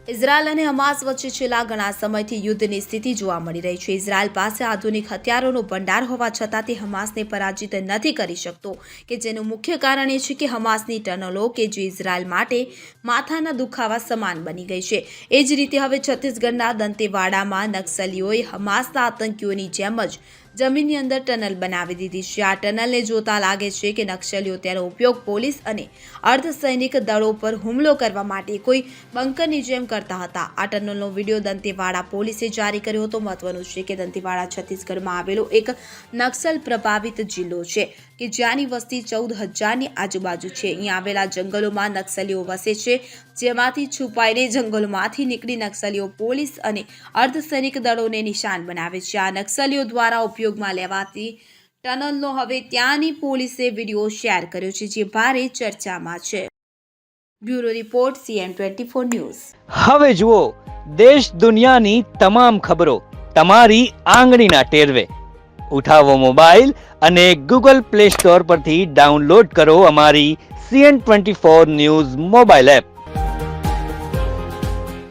Israel અને Hamas વચ્ચે છેલ્લા ઘણા સમયથી યુદ્ધની સ્થિતિ જોવા મળી રહી છે। ઇઝરાયલ પાસે આધુનિક હથિયારોનો ભંડાર હોવા છતાં તે હમાસને પરાજિત નથી કરી શકતો, કે જેનું મુખ્ય કારણ એ છે કે હમાસની ટનલો કે જે ઇઝરાયલ માટે માથાના દુખાવા સમાન બની ગઈ છે। એ જ રીતે હવે છત્તીસગઢના દંતેવાડામાં નક્સલીઓએ હમાસના આતંકીઓની જેમ જ જમીનની અંદર ટનલ બનાવી દીધી છે। આ ટનલને જોતા લાગે છે કે નક્સલીઓ તેનો ઉપયોગ પોલીસ અને અર્ધસૈનિક દળો પર હુમલો કરવા માટે કોઈ બંકરની જેમ કરતા હતા। આ ટનલનો વિડીયો દંતેવાડા પોલીસે જારી કર્યો હતો। મહત્વનું છે કે દંતેવાડા છત્તીસગઢમાં આવેલો એક નક્સલ પ્રભાવિત જિલ્લો છે કે જ્યાંની વસ્તી 14,000ની આજુબાજુ છે। અહીં આવેલા જંગલોમાં નક્સલીઓ વસે છે, જેમાંથી છુપાઈને જંગલોમાંથી નીકળી નક્સલીઓ પોલીસ અને અર્ધસૈનિક દળોને નિશાન બનાવે છે। આ નક્સલીઓ દ્વારા ઉપયોગમાં લેવાતી ટનલનો હવે ત્યાંની પોલીસે વિડીયો શેર કર્યો છે, જે ભારે ચર્ચામાં છે। Bureau report CN24 news. હવે જુઓ દેશ દુનિયાની તમામ ખબરો તમારી આંગળીના ટેરવે। ઉઠાવો મોબાઈલ અને Google Play Store પરથી ડાઉનલોડ કરો અમારી CN24 ન્યૂઝ મોબાઈલ એપ।